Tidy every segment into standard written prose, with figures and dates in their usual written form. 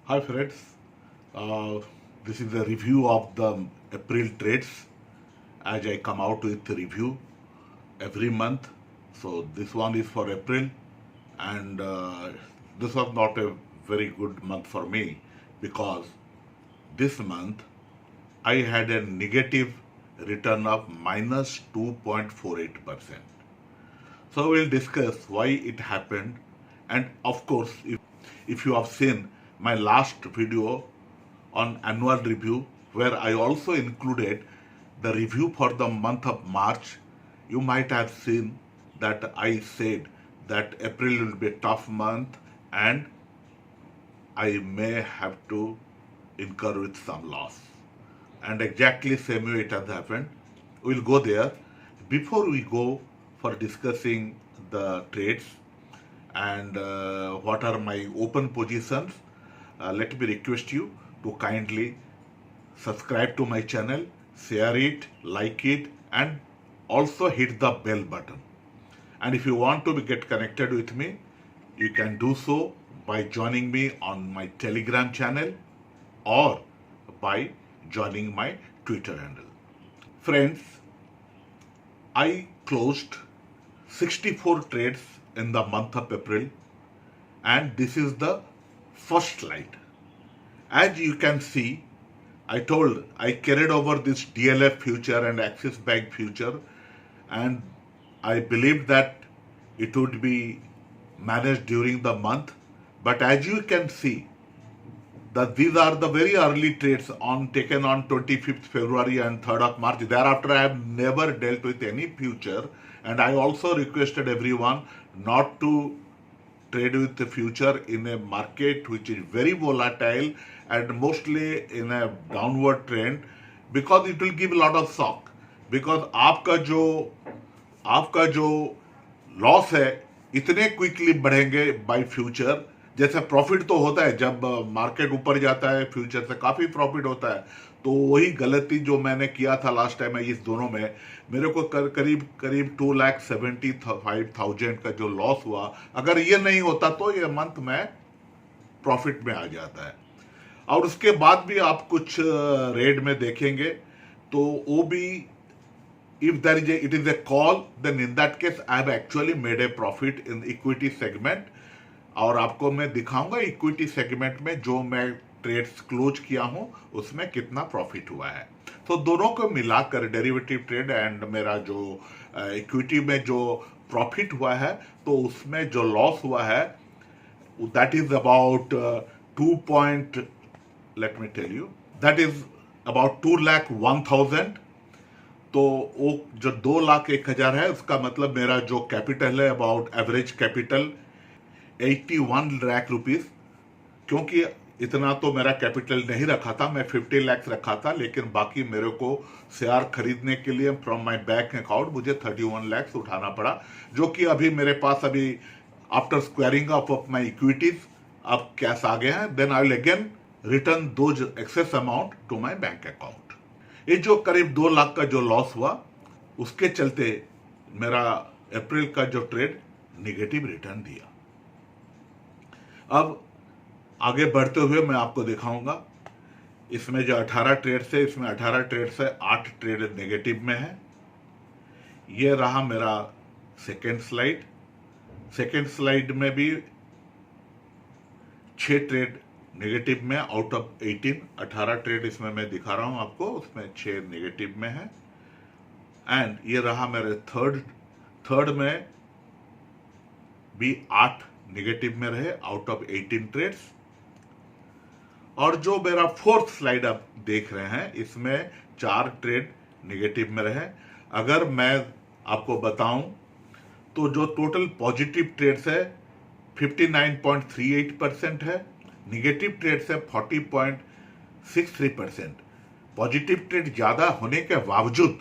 Hi friends, uh, this is a review of the April trades as I come out with a review every month. So this one is for April, and this was not a very good month for me because this month I had a negative return of minus 2.48%. So we'll discuss why it happened, and of course, if you have seen my last video on annual review where I also included the review for the month of March, you might have seen that I said that April will be a tough month and I may have to incur with some loss. And exactly same way it has happened. We'll go there. Before we go for discussing the trades and what are my open positions, let me request you to kindly subscribe to my channel, share it, like it, and also hit the bell button. And if you want to get connected with me, you can do so by joining me on my Telegram channel or by joining my Twitter handle. Friends, I closed 64 trades in the month of April, and this is the first slide. As you can see, I carried over this DLF future and Axis Bank future, and I believed that it would be managed during the month. But as you can see, that these are the very early trades taken on 25th February and 3rd of March. Thereafter, I have never dealt with any future, and I also requested everyone not to trade with the future in a market which is very volatile and mostly in a downward trend, because it will give a lot of shock. Because आपका जो loss है इतने quickly बढ़ेंगे bye future, जैसे profit तो होता है जब मार्केट ऊपर जाता है फ्यूचर से काफी प्रॉफिट होता है। तो वही गलती जो मैंने किया था लास्ट टाइम इस दोनों में, मेरे को करीब 2,75,000 का जो लॉस हुआ, अगर ये नहीं होता तो ये मंथ में प्रॉफिट में आ जाता है। और उसके बाद भी आप कुछ रेड में देखेंगे तो वो भी, if it is a call, then in that case I have actually made a profit in equity segment, और आपको मैं दिखाऊंगा इक्विटी सेगमेंट में जो मैं ट्रेड्स क्लोज किया हूं उसमें कितना प्रॉफिट हुआ है। तो दोनों को मिलाकर डेरिवेटिव ट्रेड एंड मेरा जो इक्विटी में जो प्रॉफिट हुआ है, तो उसमें जो लॉस हुआ है दैट इज अबाउट 2,01,000। तो वो जो 2,01,000 है उसका मतलब मेरा जो कैपिटल है about average capital 81 lakh rupees, क्योंकि इतना तो मेरा कैपिटल नहीं रखा था, मैं 50 लाख रखा था, लेकिन बाकी मेरे को शेयर खरीदने के लिए फ्रॉम माय बैंक अकाउंट मुझे 31 लाख उठाना पड़ा, जो कि अभी मेरे पास अभी after squaring of my equities अब कैश आ गया है। Then I will again return those excess amount to my bank account. ये जो करीब 2 लाख का जो लॉस हुआ उसके चलते मेरा अप्रैल का जो ट्रेड निगेटिव रिटर्न दिया। अब आगे बढ़ते हुए मैं आपको दिखाऊंगा, इसमें जो 18 ट्रेड्स है, इसमें 18 ट्रेड्स है, 8 ट्रेड नेगेटिव में है। ये रहा मेरा सेकेंड स्लाइड। सेकेंड स्लाइड में भी 6 ट्रेड नेगेटिव में आउट ऑफ 18 ट्रेड इसमें मैं दिखा रहा हूं आपको, उसमें 6 नेगेटिव में है। एंड ये रहा मेरे थर्ड में भी 8 नेगेटिव में रहे आउट ऑफ 18 ट्रेड्स। और जो मेरा फोर्थ स्लाइड आप देख रहे हैं इसमें 4 ट्रेड नेगेटिव में रहे। अगर मैं आपको बताऊं तो जो टोटल पॉजिटिव ट्रेड्स है 59.38% है, निगेटिव ट्रेड्स है 40.63%। पॉजिटिव ट्रेड ज्यादा होने के बावजूद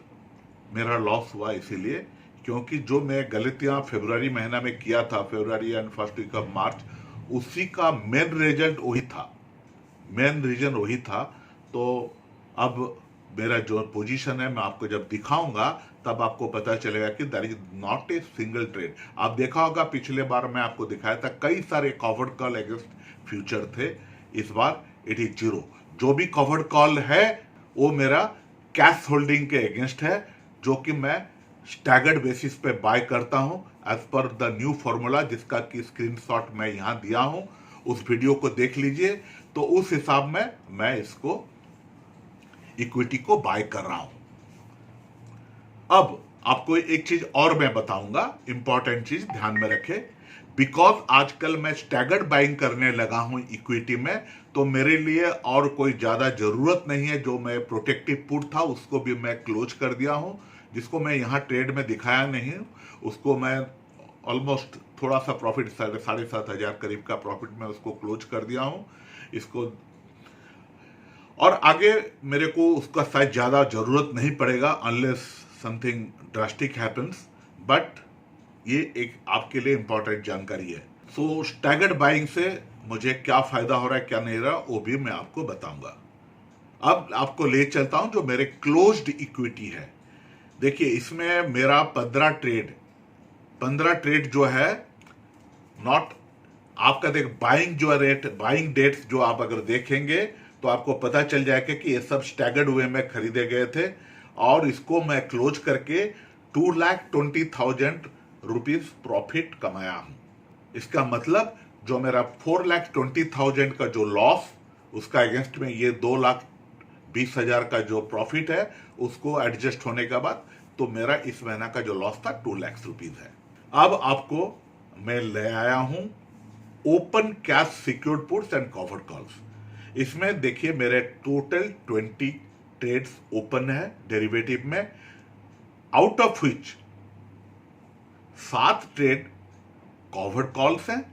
मेरा लॉस हुआ इसीलिए क्योंकि जो मैं गलतियां फरवरी महीना में किया था, फरवरी and first week of March, उसी का मेन रिजल्ट वही था, मेन रीजन वही था। तो अब मेरा जो पोजीशन है मैं आपको जब दिखाऊंगा तब आपको पता चलेगा कि that is not a single trade. आप देखा होगा पिछले बार मैं आपको दिखाया था कई सारे कॉवर्ड कॉल अगेंस्ट फ्यूचर थे, इस बार इट इज 0। जो भी कवर्ड कॉल है वो मेरा कैश होल्डिंग के अगेंस्ट है, जो कि मैं स्टैगर्ड बेसिस पे बाय करता हूं as per the new formula, जिसका कि स्क्रीनशॉट मैं यहां दिया हूं। उस वीडियो को देख लीजिए, तो उस हिसाब में मैं इसको इक्विटी को बाय कर रहा हूं। अब आपको एक चीज और मैं बताऊंगा, इंपॉर्टेंट चीज ध्यान में रखें। बिकॉज आजकल मैं स्टैगर्ड बाइंग करने लगा हूं इक्विटी में, तो मेरे लिए और कोई ज्यादा जरूरत नहीं है। जो मैं प्रोटेक्टिव पुट था उसको भी मैं क्लोज कर दिया हूं, जिसको मैं यहां ट्रेड में दिखाया नहीं, उसको मैं ऑलमोस्ट थोड़ा सा प्रॉफिट 7,500 करीब का प्रॉफिट में उसको क्लोज कर दिया हूं इसको। और आगे मेरे को उसका शायद ज्यादा जरूरत नहीं पड़ेगा unless something drastic happens, but ये एक आपके लिए इंपॉर्टेंट जानकारी है। सो स्टैगर्ड बाइंग से मुझे क्या फायदा हो रहा है क्या नहीं रहा वो भी मैं आपको बताऊंगा। अब आपको ले चलता हूं जो मेरे क्लोज्ड इक्विटी है। देखिए इसमें मेरा 15 ट्रेड जो है, नॉट आपका देख बाइंग जो रेट, बाइंग डेट्स जो आप अगर देखेंगे तो आपको पता चल जाएगा कि ये सब स्टैगर्ड वे में खरीदे गए थे, और इसको मैं क्लोज करके 2,20,000 रुपीज प्रॉफिट कमाया हूं। इसका मतलब जो मेरा 4,20,000 का जो लॉस, उसका अगेंस्ट में ये 2,20,000 का जो प्रॉफिट है, उसको एडजस्ट होने के बाद तो मेरा इस महीना का जो लॉस था 2 लाख रुपीज है। अब आपको मैं ले आया हूं open cash secured puts and covered calls. इसमें देखिए मेरे टोटल 20 ट्रेड्स ओपन है डेरिवेटिव में, out of which 7 trade covered calls हैं,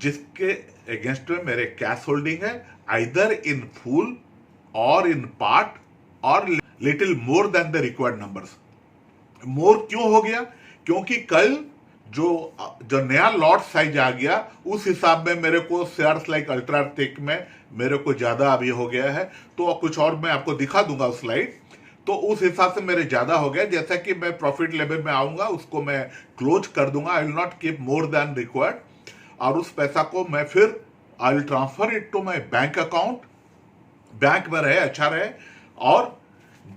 जिसके अगेंस्ट में मेरे कैश होल्डिंग है आइदर इन फुल और इन पार्ट और little more than the required numbers. More क्यों हो गया? क्योंकि कल जो नया लॉट साइज आ गया उस हिसाब में मेरे को शेयर्स लाइक अल्ट्राटेक में मेरे को ज्यादा अभी हो गया है, तो कुछ और मैं आपको दिखा दूंगा उस स्लाइड, तो उस हिसाब से मेरे ज्यादा हो गया। जैसा कि मैं प्रॉफिट लेवल में आऊंगा उसको मैं क्लोज कर दूंगा, I will not keep more than required, और उस पैसा को मैं फिर I will transfer it to my bank account, bank में रहे अच्छा रहे। और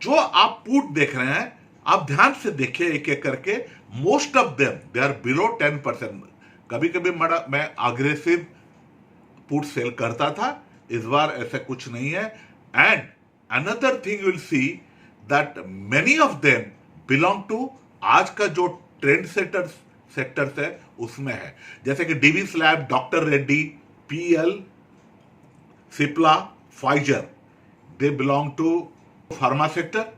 जो आप पुट देख रहे हैं आप ध्यान से देखिए एक एक करके, most of them they are below 10%। कभी कभी मैं अग्रेसिव पुट सेल करता था, इस बार ऐसा कुछ नहीं है। And another thing you will see that many of them belong to आज का जो ट्रेंड सेक्टर्स है उसमें है, जैसे कि Divi's lab, doctor Reddy, PL, Cipla, Pfizer, they belong to pharma sector.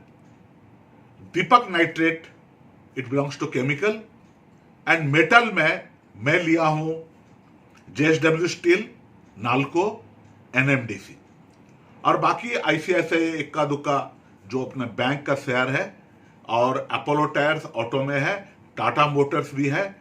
Deepak nitrate it belongs to chemical. And metal में मैं लिया हूं जेएसडब्ल्यू स्टील, नाल्को, एनएमडीसी, और बाकी आईसीआईसीआई इक्का दुक्का जो अपने बैंक का शेयर है, और अपोलो टायर्स ऑटो में है, टाटा मोटर्स भी है।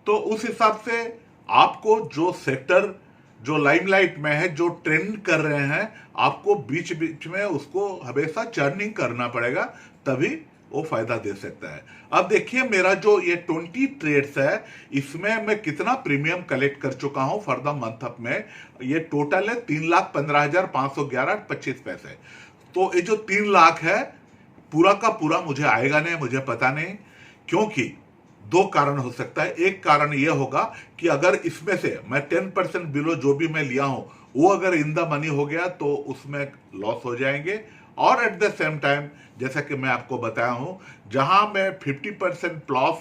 तो उस हिसाब से आपको जो सेक्टर जो लाइमलाइट में है, जो ट्रेंड कर रहे हैं, आपको बीच बीच में उसको हमेशा चर्निंग करना पड़ेगा, तभी वो फायदा दे सकता है। अब देखिए मेरा जो ये 20 ट्रेड्स है, इसमें मैं कितना प्रीमियम कलेक्ट कर चुका हूं फॉर द मंथ अप में। ये टोटल है 3,15,511.25। तो ये जो 3 लाख है पूरा का पूरा मुझे आएगा नहीं, मुझे पता नहीं, क्योंकि 2 कारण हो सकता है। एक कारण यह होगा कि अगर इसमें से मैं 10% बिलो जो भी मैं लिया हूं वो अगर इन द मनी हो गया तो उसमें लॉस हो जाएंगे। और एट द सेम टाइम जैसा कि मैं आपको बताया हूं, जहां मैं 50% प्लस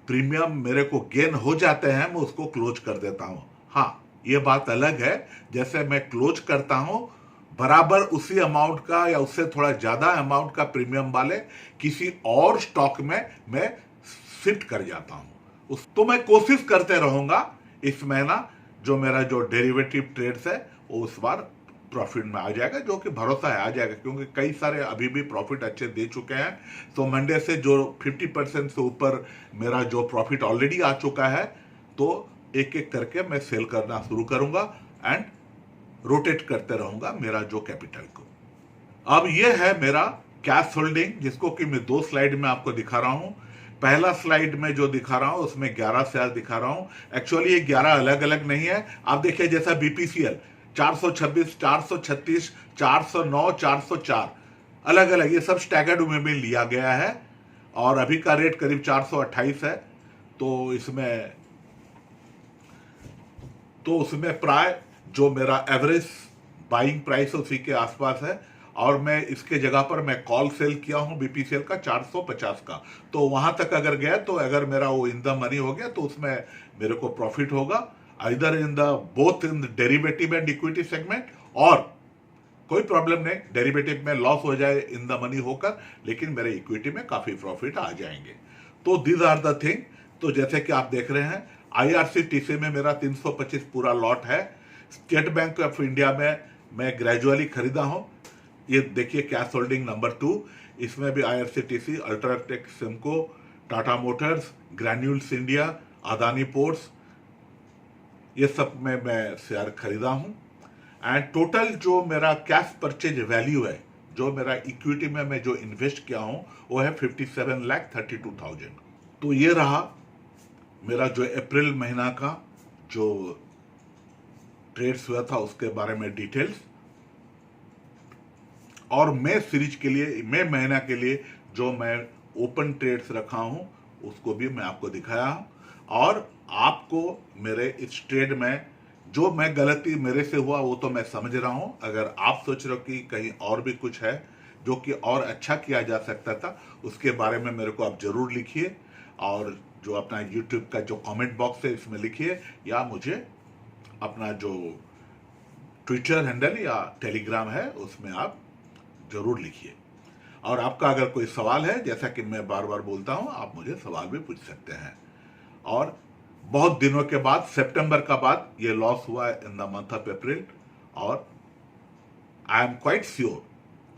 प्रीमियम मेरे को गेन हो जाते हैं, मैं उसको क्लोज कर देता हूं। हाँ, ये बात अलग है, जैसे मैं क्लोज करता हूं बराबर उसी अमाउंट का या उससे थोड़ा ज्यादा अमाउंट का प्रीमियम वाले किसी और स्टॉक में मैं शिफ्ट कर जाता हूं। तो मैं कोशिश करते रहूंगा इस महीना जो मेरा जो डेरिवेटिव ट्रेड्स है वो उस बार प्रॉफिट में आ जाएगा, जो कि भरोसा है आ जाएगा, क्योंकि कई सारे अभी भी प्रॉफिट अच्छे दे चुके हैं। तो मंडे से जो 50% से ऊपर मेरा जो प्रॉफिट ऑलरेडी आ चुका है, तो एक एक करके मैं सेल करना शुरू करूंगा एंड रोटेट करते रहूंगा मेरा जो कैपिटल को। अब ये है मेरा कैश होल्डिंग, जिसको कि मैं 2 स्लाइड में आपको दिखा रहा हूं। पहला स्लाइड में जो दिखा रहा हूं उसमें 11 शेयर दिखा रहा हूं। एक्चुअली ये 11 अलग अलग नहीं है। आप देखिए जैसा बीपीसीएल 426, 436, 409, 404 अलग अलग, ये सब स्टैगर्ड में लिया गया है और अभी का रेट करीब 428 है। तो उसमें प्राय जो मेरा एवरेज बाइंग प्राइस है उसी के आसपास है और मैं इसके जगह पर मैं कॉल सेल किया हूं बीपीसीएल का 450 का। तो वहां तक अगर गया तो अगर मेरा वो इन द मनी हो गया तो उसमें मेरे को प्रॉफिट होगा, either in the both in the derivative and equity segment, और कोई प्रॉब्लम नहीं, डेरिवेटिव में लॉस हो जाए इन द मनी होकर, लेकिन मेरे इक्विटी में काफी प्रॉफिट आ जाएंगे। तो दीज आर द थिंग। तो जैसे कि आप देख रहे हैं आईआरसीटीसी में मेरा 325 पूरा लॉट है। स्टेट बैंक ऑफ इंडिया में मैं ग्रेजुअली खरीदा हूं। ये देखिए कैश होल्डिंग नंबर 2, इसमें भी IRCTC, UltraTech, Simco, Tata Motors, granules India, Adani ports, ये सब में मैं शेयर खरीदा हूं। एंड टोटल जो मेरा कैश परचेज वैल्यू है, जो मेरा इक्विटी में मैं जो इन्वेस्ट किया हूं, वो है 57,32,000। तो ये रहा मेरा जो अप्रैल महीना का जो ट्रेड्स हुआ था उसके बारे में डिटेल्स, और मई सीरीज के लिए, मई महीना के लिए जो मैं ओपन ट्रेड्स रखा हूं उसको भी मैं आपको दिखाया हूं। और आपको मेरे इस ट्रेड में जो मैं गलती मेरे से हुआ वो तो मैं समझ रहा हूं। अगर आप सोच रहे हो कि कहीं और भी कुछ है जो कि और अच्छा किया जा सकता था, उसके बारे में मेरे को आप जरूर लिखिए, और जो अपना यूट्यूब का जो कमेंट बॉक्स है इसमें लिखिए, या मुझे अपना जो ट्विटर हैंडल या टेलीग्राम है उसमें आप जरूर लिखिए। और आपका अगर कोई सवाल है, जैसा कि मैं बार बार बोलता हूं, आप मुझे सवाल भी पूछ सकते हैं। और बहुत दिनों के बाद, सितंबर का बाद ये लॉस हुआ in the month of April, और I am quite sure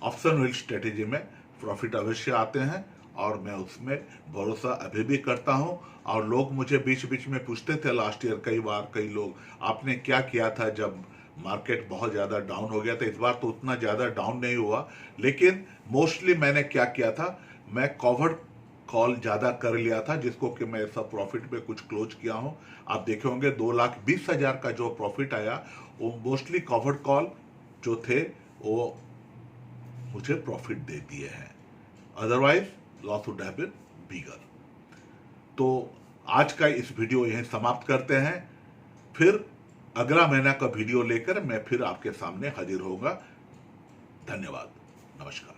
option wheel strategy में प्रॉफिट अवश्य आते हैं, और मैं उसमें भरोसा अभी भी करता हूं। और लोग मुझे बीच बीच में पूछते थे लास्ट ईयर कई बार, कई लोग, आपने क्या किया था जब मार्केट बहुत ज़्यादा डाउन हो गया था। इस बार तो उतना ज़्यादा डाउन नहीं हुआ, लेकिन मोस्टली मैंने क्या किया था, मैं कवर्ड कॉल ज़्यादा कर लिया था, जिसको कि मैं सब प्रॉफिट में कुछ क्लोज किया हूं। आप देखे होंगे 2,20,000 का जो प्रॉफिट आया वो मोस्टली कवर्ड कॉल जो थे वो मुझे प्रॉफिट दे दिए हैं, otherwise loss would have been bigger. तो आज का इस वीडियो यहीं समाप्त करते हैं, फिर अगला महीना का वीडियो लेकर मैं फिर आपके सामने हाजिर होऊंगा। धन्यवाद, नमस्कार।